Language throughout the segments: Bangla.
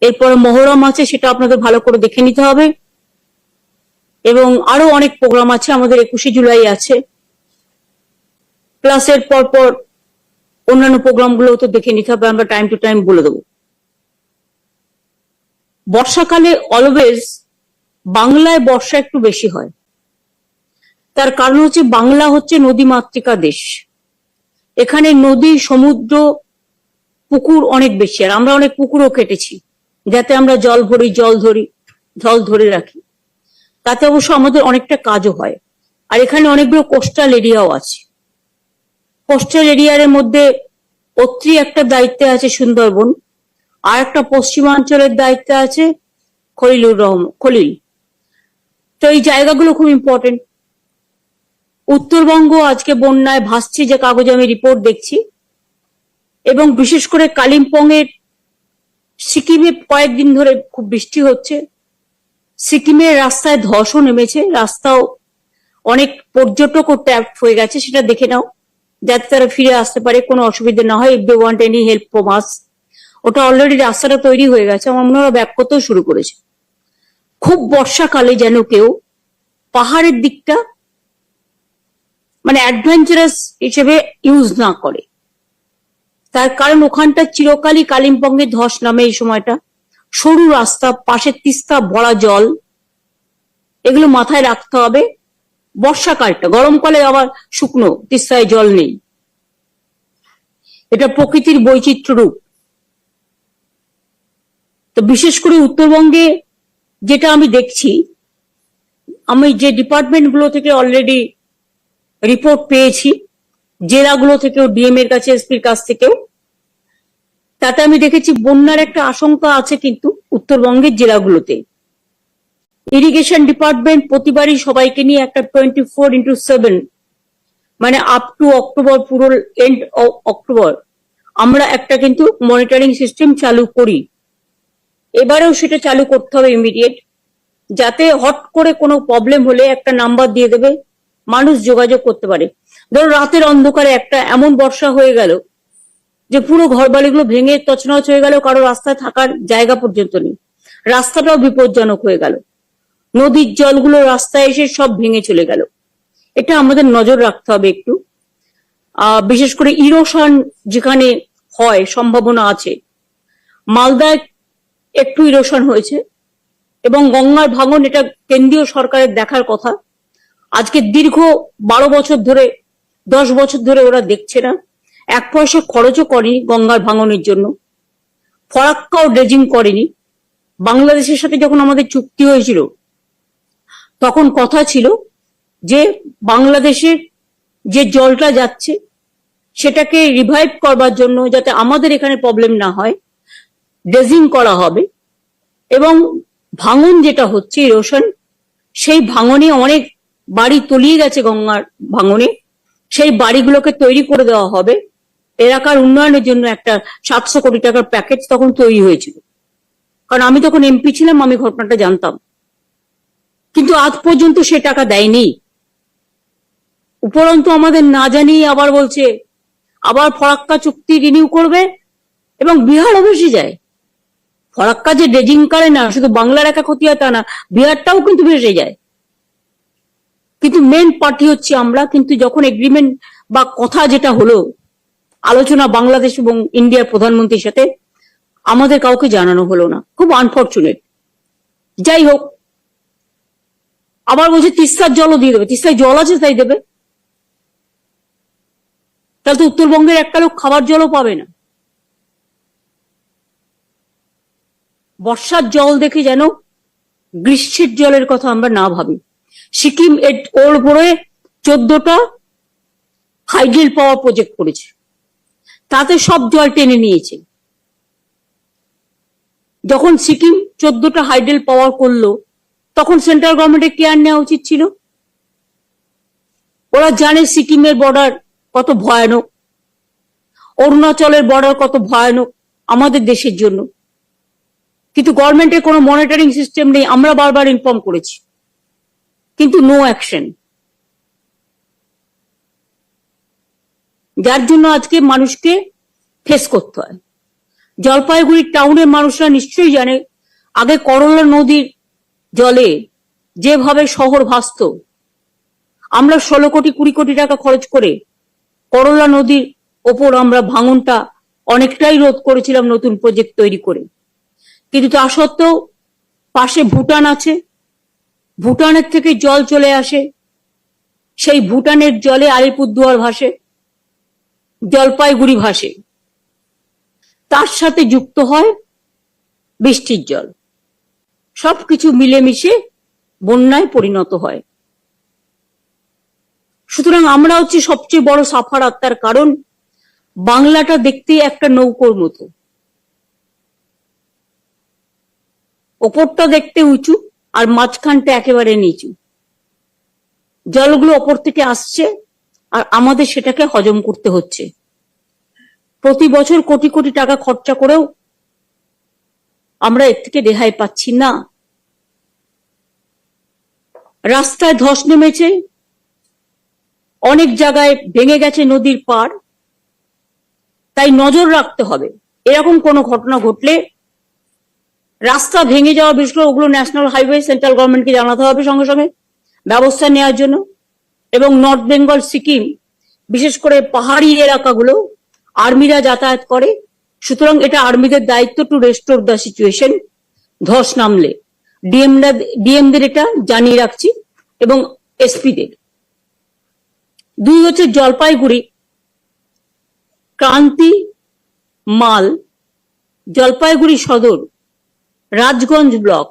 এরপরে মহরম আছে, সেটা আপনাদের ভালো করে দেখে নিতে হবে। এবং আরো অনেক প্রোগ্রাম আছে আমাদের, 21শে জুলাই আছে, প্লাস এর পর অন্যান্য প্রোগ্রাম গুলো তো দেখে নিতে হবে, আমরা টাইম টু টাইম বলে দেবো। বর্ষাকালে অলওয়েজ বাংলায় বর্ষা একটু বেশি হয়, তার কারণ হচ্ছে বাংলা হচ্ছে নদী মাতৃকা দেশ। এখানে নদী, সমুদ্র, পুকুর অনেক বেশি, আর আমরা অনেক পুকুরও কেটেছি যাতে আমরা জল ধরে রাখি। তাতে অবশ্য আমাদের অনেকটা কাজও হয়। আর এখানে অনেকগুলো কোস্টাল এরিয়াও আছে। কোস্টাল এরিয়ার মধ্যে অত্রি একটা দায়িত্বে আছে সুন্দরবন, আর একটা পশ্চিমাঞ্চলের দায়িত্বে আছে খলিল। তো এই জায়গাগুলো খুব ইম্পর্টেন্ট। উত্তরবঙ্গ আজকে বন্যায় ভাসছে, যে কাগজে আমি রিপোর্ট দেখছি, এবং বিশেষ করে কালিম্পং এর, সিকিমে কয়েকদিন ধরে খুব বৃষ্টি হচ্ছে। সিকিমের রাস্তায় ধসও নেমেছে, রাস্তাও অনেক পর্যটকও ট্যাপ হয়ে গেছে, সেটা দেখে নাও যাতে তারা ফিরে আসতে পারে, কোনো অসুবিধা না হয়। If they want any help from us, ওটা অলরেডি রাস্তাটা তৈরি হয়ে গেছে, আমার মনে হয় ব্যাক করতেও শুরু করেছে। খুব বর্ষাকালে যেন কেউ পাহাড়ের দিকটা মানে অ্যাডভেঞ্চারাস হিসেবে ইউজ না করে, তার কারণ ওখানটা চিরকালই কালিম্পংয়ে ধস নামে। এই সময়টা সরু রাস্তা, পাশে তিস্তা ভরা জল, এগুলো মাথায় রাখতে হবে। বর্ষাকালটা, গরমকালে আবার শুকনো, তিস্তায় জল নেই। এটা প্রকৃতির বৈচিত্র্য রূপ। তো বিশেষ করে উত্তরবঙ্গে যেটা আমি দেখছি, আমি যে ডিপার্টমেন্ট গুলো থেকে অলরেডি রিপোর্ট পেয়েছি, জেলাগুলো থেকেও, ডিএম এর কাছে, এসপির কাছ থেকেও, তাতে আমি দেখেছি বন্যার একটা আশঙ্কা আছে কিন্তু উত্তরবঙ্গের জেলাগুলোতে। ইরিগেশন ডিপার্টমেন্ট প্রতিবারই সবাইকে নিয়ে একটা 24x7, মানে আপ টু অক্টোবর, পুরো এন্ড অক্টোবর আমরা একটা কিন্তু মনিটরিং সিস্টেম চালু করি। এবারেও সেটা চালু করতে হবে ইমিডিয়েট, যাতে হট করে কোনো প্রবলেম হলে একটা নাম্বার দিয়ে দেবে, মানুষ যোগাযোগ করতে পারে। ধরো রাতের অন্ধকারে একটা এমন বর্ষা হয়ে গেল যে পুরো ঘরবাড়িগুলো ভেঙে তছনছ হয়ে গেল, কারো রাস্তায় থাকার জায়গা পর্যন্ত নেই, রাস্তাটাও বিপজ্জনক হয়ে গেল, নদীর জলগুলো রাস্তায় এসে সব ভেঙে চলে গেল। এটা আমাদের নজর রাখতে হবে একটু। বিশেষ করে ইরোশন যেখানে হয় সম্ভাবনা আছে, মালদায় একটু ইরোশন হয়েছে, এবং গঙ্গার ভাঙন, এটা কেন্দ্রীয় সরকারের দেখার কথা। আজকে দীর্ঘ 12 বছর ধরে, 10 বছর ধরে ওরা দেখছে না, 1 পয়সা খরচও করেনি গঙ্গার ভাঙনের জন্য, ফরাক্কাও ড্রেজিং করেনি। বাংলাদেশের সাথে যখন আমাদের চুক্তি হয়েছিল, তখন কথা ছিল যে বাংলাদেশের যে জলটা যাচ্ছে সেটাকে রিভাইভ করবার জন্য, যাতে আমাদের এখানে প্রবলেম না হয়, ড্রেজিং করা হবে। এবং ভাঙন যেটা হচ্ছে, ইরোশন, সেই ভাঙনে অনেক বাড়ি তলিয়ে গেছে গঙ্গার ভাঙনে, সেই বাড়িগুলোকে তৈরি করে দেওয়া হবে। এলাকার উন্নয়নের জন্য একটা 700 কোটি টাকার প্যাকেজ তখন তৈরি হয়েছিল, কারণ আমি তখন এমপি ছিলাম, আমি ঘটনাটা জানতাম। কিন্তু আজ পর্যন্ত সে টাকা দেয়নি। উপরন্তু আমাদের না জানিয়ে আবার বলছে আবার ফরাক্কা চুক্তি রিনিউ করবে, এবং বিহারও ভেসে যায়। ফরাক্কা যে ড্রেজিং করে না, শুধু বাংলার একা ক্ষতি হয় তা না, বিহারটাও কিন্তু ভেসে যায়। কিন্তু মেন পার্টি হচ্ছে আমরা। কিন্তু যখন এগ্রিমেন্ট বা কথা যেটা হলো, আলোচনা বাংলাদেশ এবং ইন্ডিয়ার প্রধানমন্ত্রীর সাথে, আমাদের কাউকে জানানো হলো না, খুব আনফর্চুনেট। যাই হোক, আবার বলছে তিস্তার জলও দিয়ে দেবে। তিস্তায় জল আছে তাই দেবে? তাহলে তো উত্তরবঙ্গের একটা লোক খাবার জলও পাবে না। বর্ষার জল দেখে যেন গ্রীষ্মের জলের কথা আমরা না ভাবি। সিকিম ওর উপরে 14টা হাইড্রেল পাওয়ার প্রজেক্ট করেছে, তাতে সব জল টেনে নিয়েছে। যখন সিকিম 14টা হাইড্রেল পাওয়ার করলো, তখন সেন্ট্রাল গভর্নমেন্টের কেয়ার নেওয়া উচিত ছিল। ওরা জানে সিকিমের বর্ডার কত ভয়ানক, অরুণাচলের বর্ডার কত ভয়ানক আমাদের দেশের জন্য, কিন্তু গভর্নমেন্টের কোনো মনিটরিং সিস্টেম নেই। আমরা বারবার ইনফর্ম করেছি, কিন্তু নো অ্যাকশন, যার জন্য আজকে মানুষকে ফেস করতে হয়। জলপাইগুড়ি টাউনের মানুষরা নিশ্চয়ই জানে আগে করলা নদীর জলে যেভাবে শহর ভাসত, আমরা 16 কোটি 20 কোটি টাকা খরচ করে করলা নদীর ওপর আমরা ভাঙনটা অনেকটাই রোধ করেছিলাম নতুন প্রজেক্ট তৈরি করে। কিন্তু তা সত্ত্বেও পাশে ভুটান আছে, ভুটানের থেকে জল চলে আসে, সেই ভুটানের জলে আলিপুরদুয়ার ভাসে, জলপাইগুড়ি ভাসে, তার সাথে যুক্ত হয় বৃষ্টির জল, সবকিছু মিলেমিশে বন্যায় পরিণত হয়। সুতরাং আমরা হচ্ছে সবচেয়ে বড় সাফার আত্মার কারণ বাংলাটা দেখতে একটা নৌকোর মতো, ওপরটা দেখতে উঁচু আর মাঝখানটা একেবারে নিচু। জলগুলো ওপর থেকে আসছে আর আমাদের সেটাকে হজম করতে হচ্ছে। প্রতি বছর কোটি কোটি টাকা খরচা করেও আমরা এর থেকে রেহাই পাচ্ছি না। রাস্তায় ধস নেমেছে, অনেক জায়গায় ভেঙে গেছে নদীর পাড়, তাই নজর রাখতে হবে। এরকম কোনো ঘটনা ঘটলে রাস্তা ভেঙে যাওয়া বিষয় ওগুলো ন্যাশনাল হাইওয়ে সেন্ট্রাল গভর্নমেন্টকে জানাতে হবে সঙ্গে সঙ্গে ব্যবস্থা নেওয়ার জন্য। এবং নর্থ বেঙ্গল, সিকিম, বিশেষ করে পাহাড়ি এলাকাগুলো আর্মিরা যাতায়াত করে, সুতরাং এটা আর্মিদের দায়িত্ব টু রেস্টোর দ্য সিচুয়েশন। ধস নামলে ডিএমদের এটা জানিয়ে রাখছি এবং এসপিদের। 2 হচ্ছে জলপাইগুড়ি ক্রান্তি মাল, জলপাইগুড়ি সদর, রাজগঞ্জ ব্লক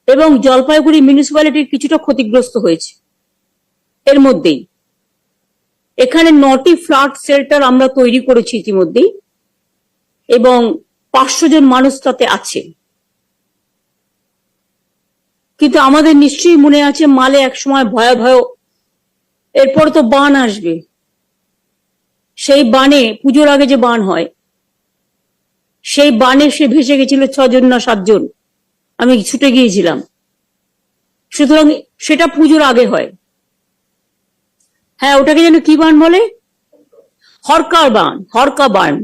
এবং জলপাইগুড়ি মিউনিসিপ্যালিটির কিছুটা ক্ষতিগ্রস্ত হয়েছে। এর মধ্যেই এখানে 9টি ফ্লাড শেল্টার আমরা তৈরি করেছি ইতিমধ্যেই এবং 500 জন মানুষ তাতে আছে। কিন্তু আমাদের নিশ্চয়ই মনে আছে মালে একসময় ভয়াবহ, এরপর তো বান আসবে, সেই বানে পুজোর আগে যে বান হয় সেই বানে সে ভেসে গেছিল 6 জন না 7 জন, আমি ছুটে গিয়েছিলাম। সুতরাং সেটা পুজোর আগে হয়। হ্যাঁ, ওটাকে যেন কি বান বলে, হরকা বান।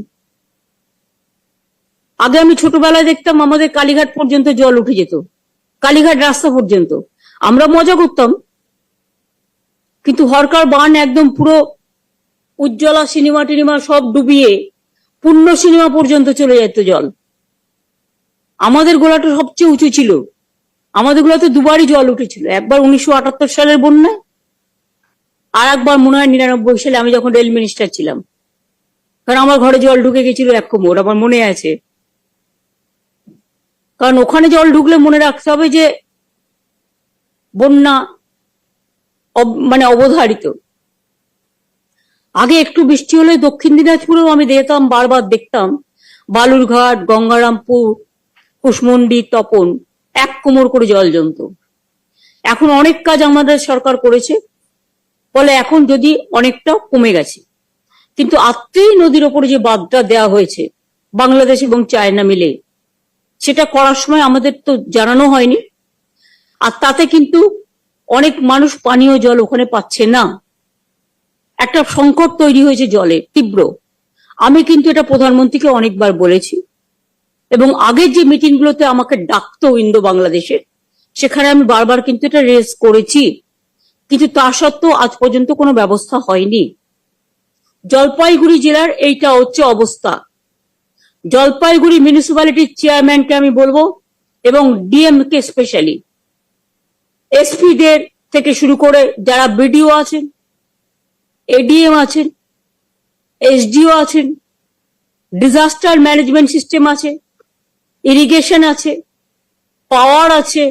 আগে আমি ছোটবেলায় দেখতাম আমাদের কালীঘাট পর্যন্ত জল উঠে যেত, কালীঘাট রাস্তা পর্যন্ত, আমরা মজা করতাম। কিন্তু হরকার বান একদম পুরো উজ্জ্বলা সিনেমা টিনেমা সব ডুবিয়ে পূর্ণ সিনেমা পর্যন্ত চলে যেত জল। আমাদের গোলাটা সবচেয়ে উঁচু ছিল, আমাদের গোলাতে 2বারই জল উঠেছিল, একবার 1978 সালের বন্যায় আর একবার মনে হয় 99 সালে আমি যখন রেল মিনিস্টার ছিলাম, কারণ আমার ঘরে জল ঢুকে গেছিল 1 কোমর, আমার মনে আছে। কারণ ওখানে জল ঢুকলে মনে রাখতে হবে যে বন্যা মানে অবধারিত। আগে একটু বৃষ্টি হলে দক্ষিণ দিনাজপুরেও আমি বারবার দেখতাম বালুরঘাট, গঙ্গারামপুর, কুশমন্ডি, তপন 1 কোমর করে জল জমত। এখন অনেক কাজ আমাদের সরকার করেছে বলে এখন যদি অনেকটা কমে গেছে, কিন্তু আত্রেই নদীর ওপরে যে বাঁধটা দেওয়া হয়েছে বাংলাদেশ এবং চায়না মিলে, সেটা করার সময় আমাদের তো জানানো হয়নি, আর তাতে কিন্তু অনেক মানুষ পানীয় জল ওখানে পাচ্ছে না। একটা সংকট তৈরি হয়েছে জলে তীব্র। আমি কিন্তু এটা প্রধানমন্ত্রীকে অনেকবার বলেছি এবং আগের যে মিটিং গুলোতে আমাকে ডাকতো ইন্দো বাংলাদেশের, সেখানে আমি বারবার কিন্তু এটা রেজ করেছি, কিন্তু তা সত্ত্বেও আজ পর্যন্ত কোনো ব্যবস্থা হয়নি। জলপাইগুড়ি জেলার এইটা হচ্ছে অবস্থা। জলপাইগুড়ি মিউনিসিপ্যালিটির চেয়ারম্যানকে আমি বলবো এবং ডিএম কে স্পেশালি, এসপিদের থেকে শুরু করে যারা বিডিও আছেন, এডিএম আছেন, এসডিও আছেন, ডিজাস্টার ম্যানেজমেন্ট সিস্টেম আছে, ইরিগেশন আছে, পাওয়ার আছে,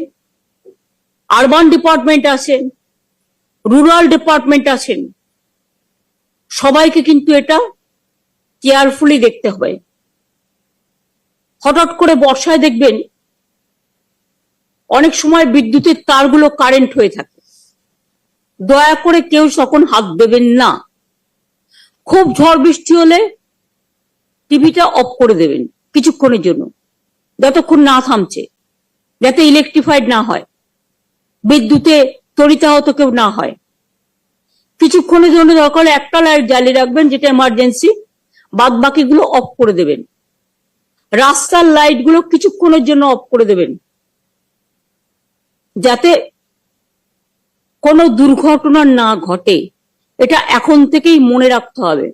আরবান ডিপার্টমেন্ট আছেন, রুরাল ডিপার্টমেন্ট আছেন, সবাইকে কিন্তু এটা কেয়ারফুলি দেখতে হবে। হঠাৎ করে বর্ষায় দেখবেন অনেক সময় বিদ্যুতের তারগুলো কারেন্ট হয়ে থাকে, দয়া করে কেউ তখন হাত দেবেন না। খুব ঝড় বৃষ্টি হলে টিভিটা অফ করে দেবেন কিছুক্ষণের জন্য, যতক্ষণ না থামছে, যাতে ইলেকট্রিফাইড না হয়, বিদ্যুতে তড়িতাহত কেউ না হয়। কিছুক্ষণের জন্য দরকার একটা লাইট জ্বালিয়ে রাখবেন যেটা এমার্জেন্সি, বাদ বাকিগুলো অফ করে দেবেন। রাস্তার লাইট গুলো কিছুক্ষণের জন্য অফ করে দেবেন, যাতে কোনো দুর্ঘটনা না ঘটে। এটা এখন থেকেই মনে রাখতে হবে।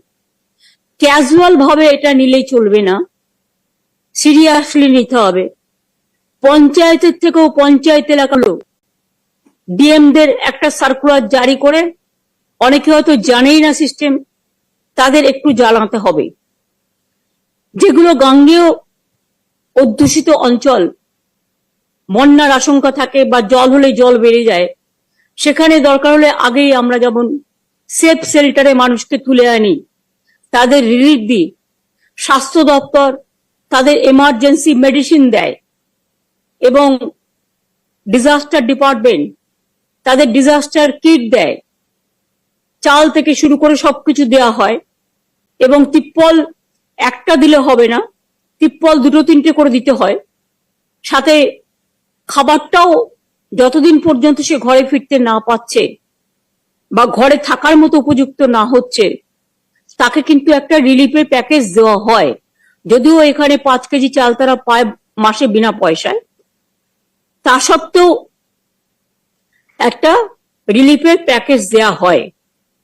ক্যাজুয়াল ভাবে এটা নিলেই চলবে না, সিরিয়াসলি নিতে হবে। পঞ্চায়েতের থেকেও পঞ্চায়েত এলাকাগুলো ডিএমদের একটা সার্কুলার জারি করে, অনেকে হয়তো জানেই না সিস্টেম, তাদের একটু জানাতে হবে। যেগুলো গাঙ্গেয় অধ্যুষিত অঞ্চল, বন্যার আশঙ্কা থাকে বা জল হলে জল বেড়ে যায়, সেখানে দরকার হলে আগেই আমরা যেমন সেফ শেল্টারে মানুষকে তুলে আনি, তাদের রিলিফ দিই। স্বাস্থ্য দপ্তর তাদের এমার্জেন্সি মেডিসিন দেয় এবং ডিজাস্টার ডিপার্টমেন্ট তাদের ডিজাস্টার কিট দেয়। চাল থেকে শুরু করে সবকিছু দেওয়া হয়। এবং তিপ্পল একটা দিলে হবে না, তিপ্পল দুটো তিনটে করে দিতে হয়। সাথে খাবারটাও যতদিন পর্যন্ত সে ঘরে ফিরতে না পাচ্ছে বা ঘরে থাকার মতো উপযুক্ত না হচ্ছে, তাকে কিন্তু একটা রিলিফের প্যাকেজ দেওয়া হয়। যদিও এখানে 5 কেজি চাল তারা পায় মাসে বিনা পয়সায়, তা সত্ত্বেও একটা রিলিফের প্যাকেজ দেওয়া হয়।